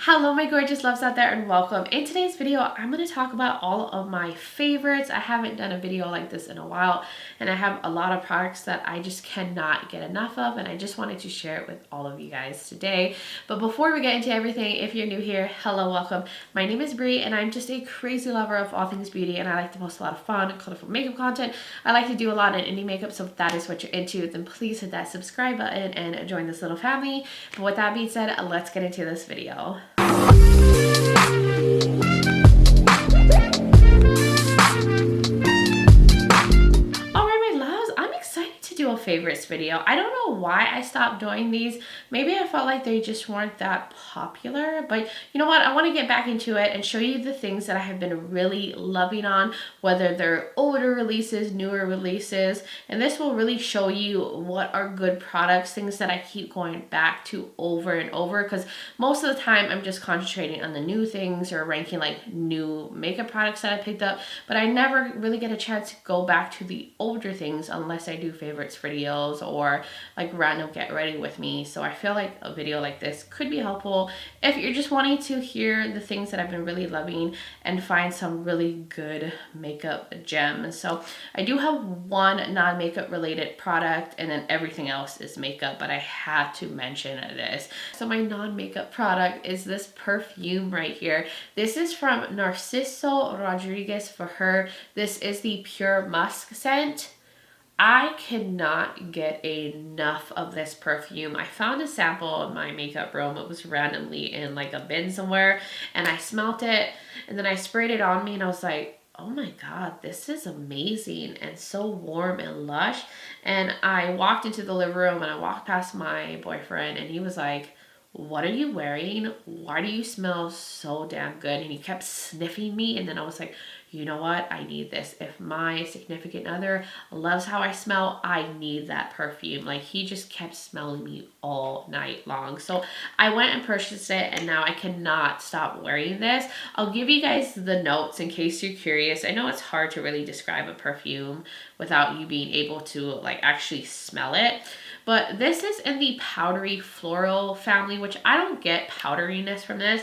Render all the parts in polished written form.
Hello my gorgeous loves out there and welcome. In today's video, I'm going to talk about all of my favorites. I haven't done a video like this in a while and I have a lot of products that I just cannot get enough of and I just wanted to share it with all of you guys today. But before we get into everything, if you're new here, hello, welcome. My name is Bri and I'm just a crazy lover of all things beauty and I like to post a lot of fun, colorful makeup content. I like to do a lot in indie makeup, so if that is what you're into, then please hit that subscribe button and join this little family. But with that being said, let's get into this video. Do a favorites video. I don't know why I stopped doing these. Maybe I felt like they just weren't that popular, but you know what? I want to get back into it and show you the things that I have been really loving on, whether they're older releases, newer releases, and this will really show you what are good products, things that I keep going back to over and over, because most of the time I'm just concentrating on the new things or ranking like new makeup products that I picked up, but I never really get a chance to go back to the older things unless I do favorites videos or like random get ready with me. So I feel like a video like this could be helpful if you're just wanting to hear the things that I've been really loving and find some really good makeup gems. So I do have one non-makeup related product and then everything else is makeup, but I had to mention this. So my non-makeup product is this perfume right here. This is from Narciso Rodriguez for her. This is the Pure Musk scent. I cannot get enough of this perfume. I found a sample in my makeup room. It was randomly in like a bin somewhere and I smelt it and then I sprayed it on me and I was like, oh my God, this is amazing and so warm and lush. And I walked into the living room and I walked past my boyfriend and he was like, what are you wearing? Why do you smell so damn good? And he kept sniffing me and then I was like, you know what? I need this. If my significant other loves how I smell, I need that perfume. Like he just kept smelling me all night long. So I went and purchased it and now I cannot stop wearing this. I'll give you guys the notes in case you're curious. I know it's hard to really describe a perfume without you being able to like actually smell it. But this is in the powdery floral family, which I don't get powderiness from this.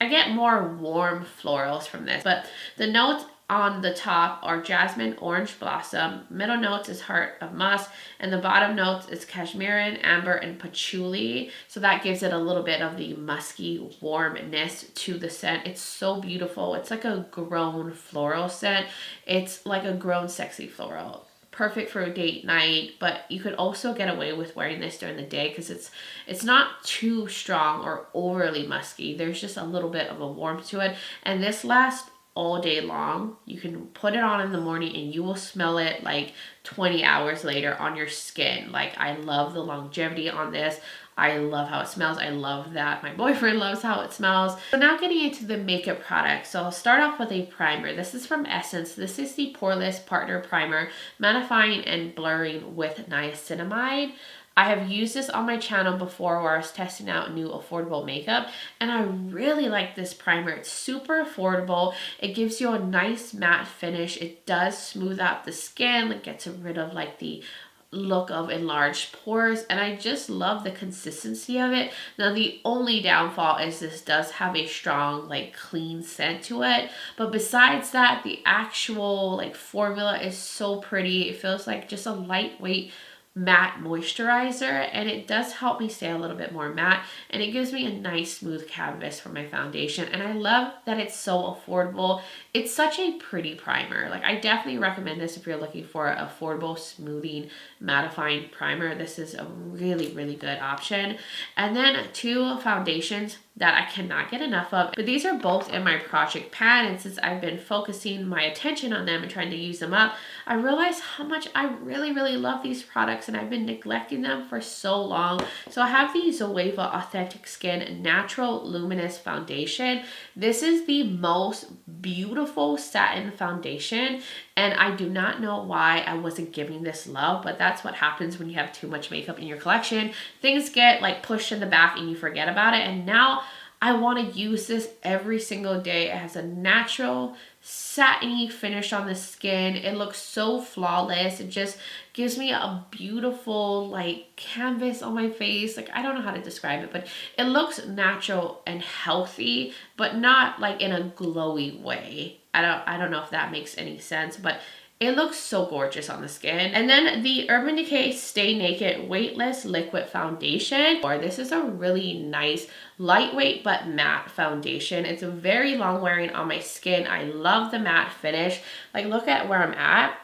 I get more warm florals from this, but the notes on the top are jasmine, orange blossom, middle notes is heart of musk, and the bottom notes is cashmere, amber, and patchouli. So that gives it a little bit of the musky warmness to the scent. It's so beautiful. It's like a grown floral scent. It's like a grown sexy floral. Perfect for a date night, but you could also get away with wearing this during the day because it's not too strong or overly musky. There's just a little bit of a warmth to it, and this lasts all day long. You can put it on in the morning and you will smell it like 20 hours later on your skin. Like I love the longevity on this. I love how it smells. I love that my boyfriend loves how it smells. So now getting into the makeup products. So I'll start off with a primer. This is from Essence. This is the Poreless Partner Primer, mattifying and blurring with niacinamide. I have used this on my channel before where I was testing out new affordable makeup and I really like this primer. It's super affordable. It gives you a nice matte finish. It does smooth out the skin. It gets rid of like the look of enlarged pores and I just love the consistency of it. Now the only downfall is this does have a strong like clean scent to it, but besides that the actual like formula is so pretty. It feels like just a lightweight matte moisturizer and it does help me stay a little bit more matte and it gives me a nice smooth canvas for my foundation, and I love that it's so affordable. It's such a pretty primer. Like I definitely recommend this if you're looking for an affordable smoothing mattifying primer. This is a really good option. And then two foundations that I cannot get enough of, but these are both in my project pan, and since I've been focusing my attention on them and trying to use them up, I realized how much I really love these products and I've been neglecting them for so long. So I have the Zoeva Authentic Skin Natural Luminous Foundation. This is the most beautiful satin foundation and I do not know why I wasn't giving this love, but that's what happens when you have too much makeup in your collection. Things get like pushed in the back and you forget about it, and now I want to use this every single day. It has a natural satiny finish on the skin. It looks so flawless. It just gives me a beautiful like canvas on my face. Like, I don't know how to describe it, but it looks natural and healthy, but not like in a glowy way. I don't know if that makes any sense, but it looks so gorgeous on the skin. And then the Urban Decay Stay Naked Weightless Liquid Foundation. Or this is a really nice, lightweight but matte foundation. It's very long wearing on my skin. I love the matte finish. Like, look at where I'm at.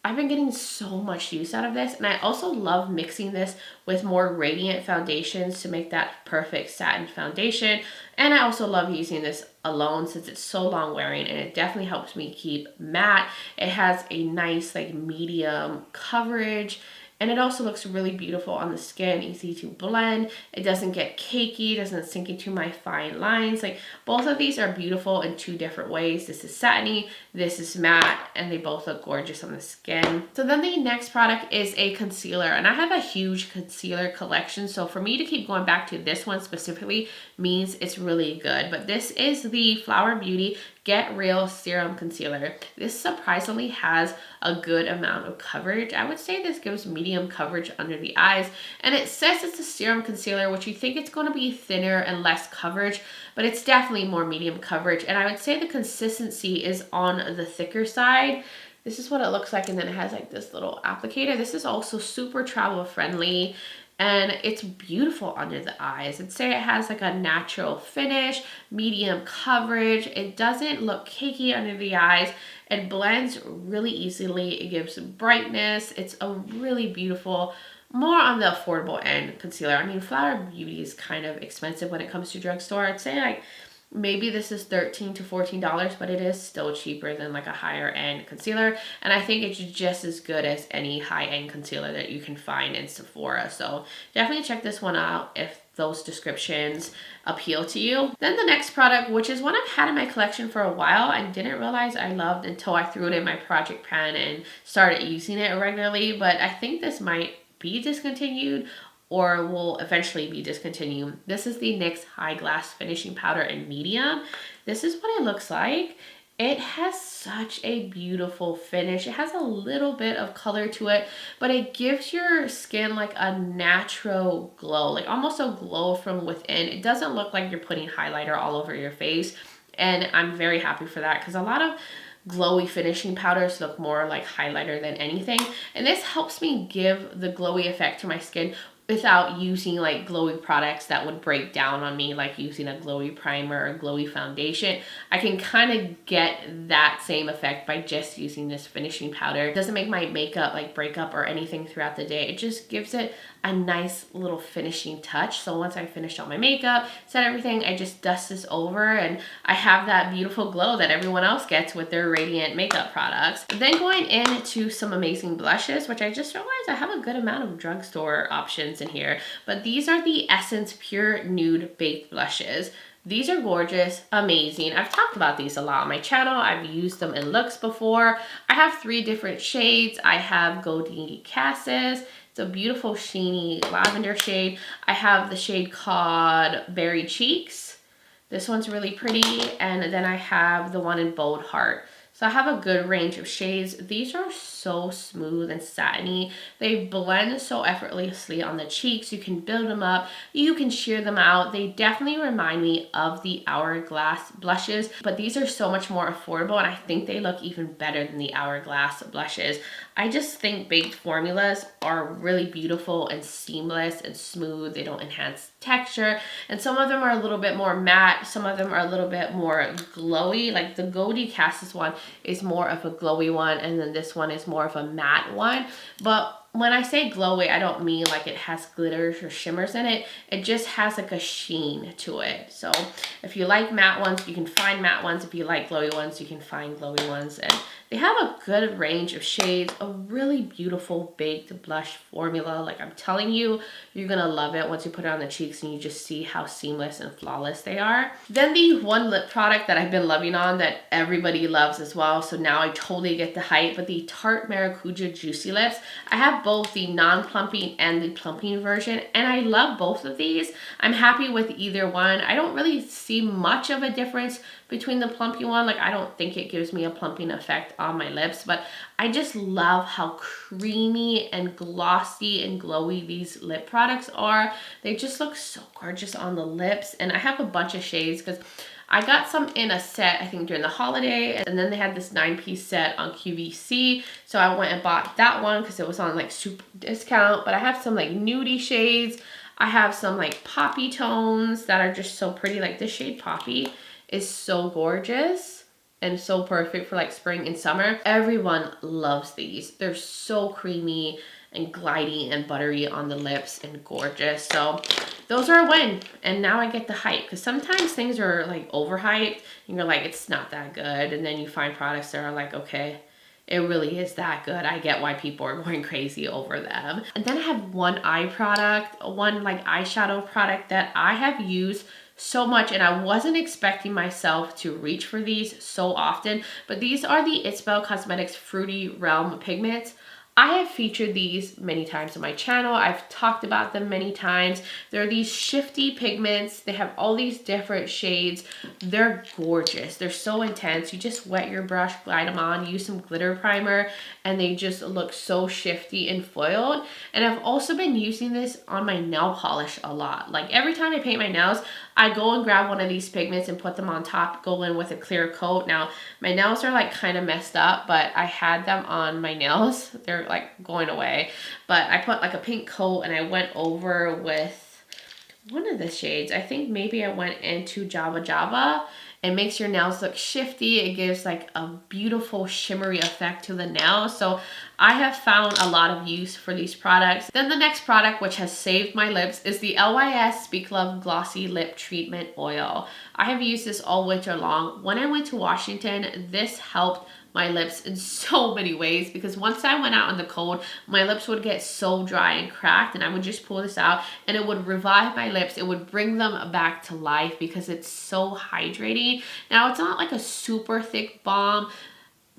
I've been getting so much use out of this, and I also love mixing this with more radiant foundations to make that perfect satin foundation. And I also love using this alone since it's so long wearing, and it definitely helps me keep matte. It has a nice like medium coverage, and it also looks really beautiful on the skin, easy to blend. It doesn't get cakey, doesn't sink into my fine lines. Like, both of these are beautiful in two different ways. This is satiny, this is matte, and they both look gorgeous on the skin. So then the next product is a concealer, and I have a huge concealer collection. So for me to keep going back to this one specifically means it's really good. But this is the Flower Beauty Get Real Serum Concealer. This surprisingly has a good amount of coverage. I would say this gives medium coverage under the eyes, and it says it's a serum concealer, which you think it's going to be thinner and less coverage, but it's definitely more medium coverage. And I would say the consistency is on the thicker side. This is what it looks like, and then it has like this little applicator. This is also super travel friendly, and it's beautiful under the eyes. I'd say it has like a natural finish, medium coverage. It doesn't look cakey under the eyes. It blends really easily. It gives brightness. It's a really beautiful, more on the affordable end concealer. I mean, Flower Beauty is kind of expensive when it comes to drugstore. I'd say like maybe this is $13 to $14, but it is still cheaper than like a higher end concealer. And I think it's just as good as any high end concealer that you can find in Sephora. So definitely check this one out if those descriptions appeal to you. Then the next product, which is one I've had in my collection for a while and didn't realize I loved until I threw it in my project pan and started using it regularly. But I think this might be discontinued or will eventually be discontinued. This is the NYX High Glass Finishing Powder in medium. This is what it looks like. It has such a beautiful finish. It has a little bit of color to it, but it gives your skin like a natural glow, like almost a glow from within. It doesn't look like you're putting highlighter all over your face, and I'm very happy for that because a lot of glowy finishing powders look more like highlighter than anything, and this helps me give the glowy effect to my skin without using like glowy products that would break down on me, like using a glowy primer or glowy foundation. I can kind of get that same effect by just using this finishing powder. It doesn't make my makeup like break up or anything throughout the day. It just gives it a nice little finishing touch. So once I finished all my makeup, set everything, I just dust this over and I have that beautiful glow that everyone else gets with their radiant makeup products. Then going into some amazing blushes, which I just realized I have a good amount of drugstore options in here, but these are the Essence Pure Nude Baked Blushes. These are gorgeous, amazing. I've talked about these a lot on my channel. I've used them in looks before. I have 3 different shades. I have Goldini Cassis. It's a beautiful sheeny lavender shade. I have the shade called Berry Cheeks. This one's really pretty. And then I have the one in Bold Heart. So I have a good range of shades. These are so smooth and satiny. They blend so effortlessly on the cheeks. You can build them up. You can sheer them out. They definitely remind me of the Hourglass blushes, but these are so much more affordable, and I think they look even better than the Hourglass blushes. I just think baked formulas are really beautiful and seamless and smooth. They don't enhance texture, and some of them are a little bit more matte. Some of them are a little bit more glowy. Like the Goldie Cassis one is more of a glowy one, and then this one is more of a matte one. But when I say glowy, I don't mean like it has glitters or shimmers in it. It just has like a sheen to it. So if you like matte ones, you can find matte ones. If you like glowy ones, you can find glowy ones. And they have a good range of shades, a really beautiful baked blush formula. Like I'm telling you, you're gonna love it once you put it on the cheeks and you just see how seamless and flawless they are. Then the one lip product that I've been loving on that everybody loves as well, so now I totally get the hype, but the Tarte Maracuja Juicy Lips. I have have both the non-plumping and the plumping version, and I love both of these. I'm happy with either one. I don't really see much of a difference between the plumping one. Like, I don't think it gives me a plumping effect on my lips, but I just love how creamy and glossy and glowy these lip products are. They just look so gorgeous on the lips, and I have a bunch of shades because I got some in a set, I think during the holiday, and then they had this 9-piece set on QVC. So I went and bought that one because it was on like super discount. But I have some like nudie shades. I have some like poppy tones that are just so pretty. Like this shade Poppy is so gorgeous and so perfect for like spring and summer. Everyone loves these. They're so creamy and glidey and buttery on the lips and gorgeous. So those are a win. And now I get the hype, because sometimes things are like overhyped and you're like, it's not that good. And then you find products that are like, okay, it really is that good. I get why people are going crazy over them. And then I have one eye product, one like eyeshadow product that I have used so much, and I wasn't expecting myself to reach for these so often, but these are the ItsBel Cosmetics Fruity Realm pigments. I have featured these many times on my channel. I've talked about them many times. They're these shifty pigments. They have all these different shades. They're gorgeous. They're so intense. You just wet your brush, glide them on, use some glitter primer, and they just look so shifty and foiled. And I've also been using this on my nail polish a lot. Like every time I paint my nails, I go and grab one of these pigments and put them on top, go in with a clear coat. Now, my nails are like kind of messed up, but I had them on my nails. They're like going away. But I put like a pink coat and I went over with one of the shades. I think maybe I went into Java Java. It makes your nails look shifty. It gives like a beautiful shimmery effect to the nails. So I have found a lot of use for these products. Then the next product, which has saved my lips, is the LYS Speak Love Glossy Lip Treatment Oil. I have used this all winter long. When I went to Washington, this helped my lips in so many ways, because once I went out in the cold, my lips would get so dry and cracked, and I would just pull this out and it would revive my lips. It would bring them back to life because it's so hydrating. Now, it's not like a super thick balm,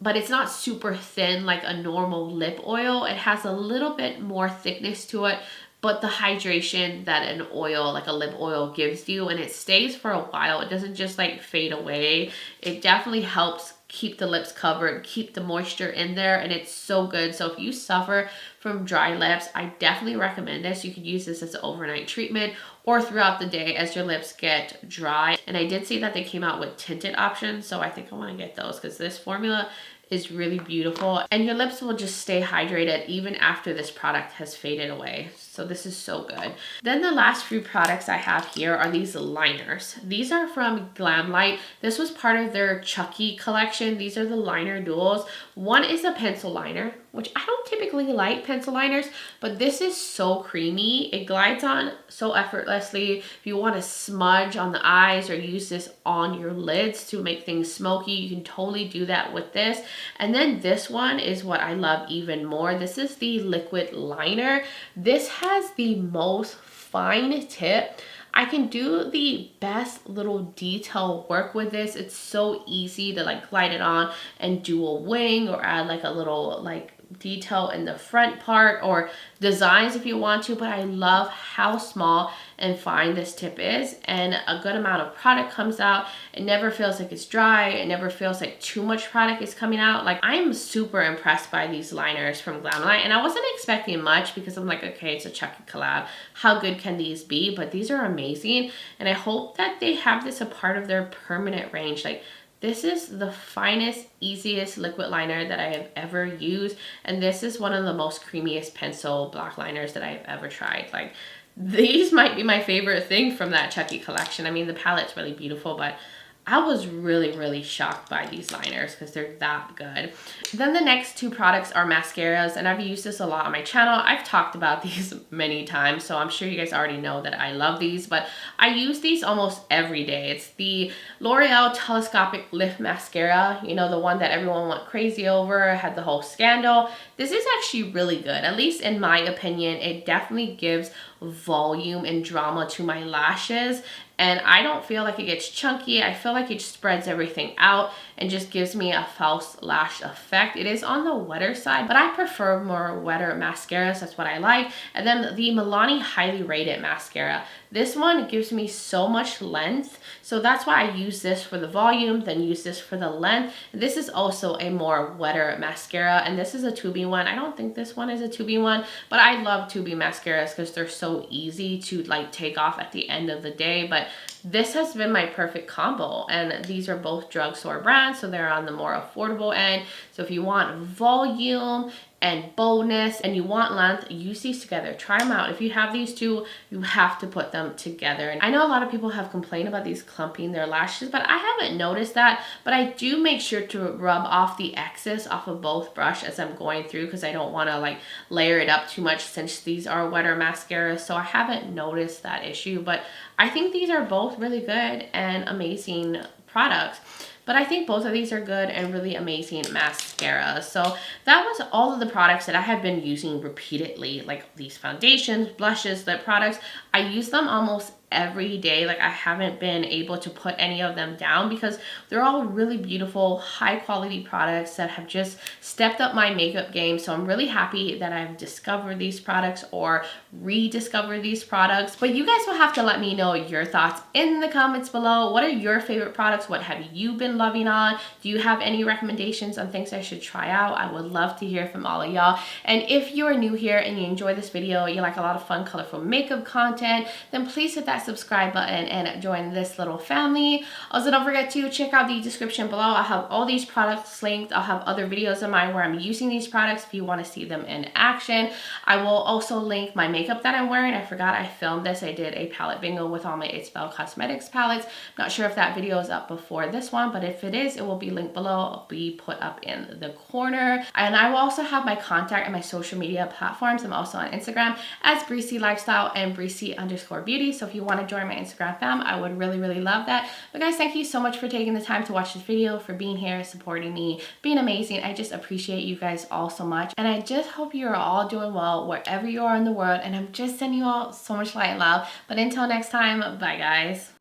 but it's not super thin like a normal lip oil. It has a little bit more thickness to it, but the hydration that an oil, like a lip oil, gives you, and it stays for a while. It doesn't just like fade away. It definitely helps keep the lips covered, keep the moisture in there, and it's so good. So if you suffer from dry lips, I definitely recommend this. You could use this as an overnight treatment or throughout the day as your lips get dry. And I did see that they came out with tinted options, so I think I want to get those because this formula is really beautiful, and your lips will just stay hydrated even after this product has faded away. So this is so good. Then the last few products I have here are these liners. These are from Glamlite. This was part of their Chucky collection. These are the liner duals. One is a pencil liner, which I don't typically like pencil liners, but this is so creamy. It glides on so effortlessly. If you want to smudge on the eyes or use this on your lids to make things smoky, you can totally do that with this. And then this one is what I love even more. This is the liquid liner. This has the most fine tip. I can do the best little detail work with this. It's so easy to like glide it on and do a wing or add like a little like detail in the front part or designs if you want to, but I love how small and fine this tip is, and a good amount of product comes out. It never feels like it's dry. It never feels like too much product is coming out. Like, I'm super impressed by these liners from Glamlite, and I wasn't expecting much because I'm like, okay, it's a Chucky collab. How good can these be? But these are amazing, and I hope that they have this a part of their permanent range. Like, this is the finest, easiest liquid liner that I have ever used. And this is one of the most creamiest pencil black liners that I've ever tried. Like, these might be my favorite thing from that Chucky collection. I mean, the palette's really beautiful, but I was really, really shocked by these liners because they're that good. Then the next two products are mascaras, and I've used this a lot on my channel. I've talked about these many times, so I'm sure you guys already know that I love these, but I use these almost every day. It's the L'Oreal Telescopic Lift Mascara, you know, the one that everyone went crazy over, had the whole scandal. This is actually really good, at least in my opinion. It definitely gives volume and drama to my lashes. and I don't feel like it gets chunky. I feel like it spreads everything out and just gives me a false lash effect. It is on the wetter side, but I prefer more wetter mascaras. That's what I like. And then the Milani Highly Rated Mascara. This one gives me so much length, so that's why I use this for the volume, then use this for the length. This is also a more wetter mascara, and this is a tubey one. I don't think this one is a tubey one, but I love tubey mascaras because they're so easy to like take off at the end of the day. But this has been my perfect combo, and these are both drugstore brands, so they're on the more affordable end. So if you want volume and boldness and you want length, use these together. Try them out. If you have these two, you have to put them together. And I know a lot of people have complained about these clumping their lashes, but I haven't noticed that. But I do make sure to rub off the excess off of both brush as I'm going through, because I don't want to like layer it up too much since these are wetter mascaras. So I haven't noticed that issue, but I think these are both really good and amazing products. But I think both of these are good and really amazing mascaras. So that was all of the products that I have been using repeatedly, like these foundations, blushes, lip products. I use them almost every day. Like I haven't been able to put any of them down because they're all really beautiful, high quality products that have just stepped up my makeup game. So I'm really happy that I've discovered these products or rediscovered these products. But you guys will have to let me know your thoughts in the comments below. What are your favorite products? What have you been loving on? Do you have any recommendations on things I should try out? I would love to hear from all of y'all. And if you are new here and you enjoy this video, you like a lot of fun, colorful makeup content, then please hit that subscribe button and join this little family. Also, don't forget to check out the description below. I'll have all these products linked. I'll have other videos of mine where I'm using these products if you want to see them in action. I will also link my makeup that I'm wearing. I forgot I filmed this. I did a palette bingo with all my ItsBel Cosmetics palettes. Not sure if that video is up before this one, but if it is, it will be linked below. It'll be put up in the corner. And I will also have my contact and my social media platforms. I'm also on Instagram as Breezy Lifestyle and Breezy_Beauty. So if you want to join my Instagram fam, I would really love that. But guys, thank you so much for taking the time to watch this video, for being here, supporting me, being amazing. I just appreciate you guys all so much, and I just hope you're all doing well wherever you are in the world, and I'm just sending you all so much light and love. But until next time, bye guys.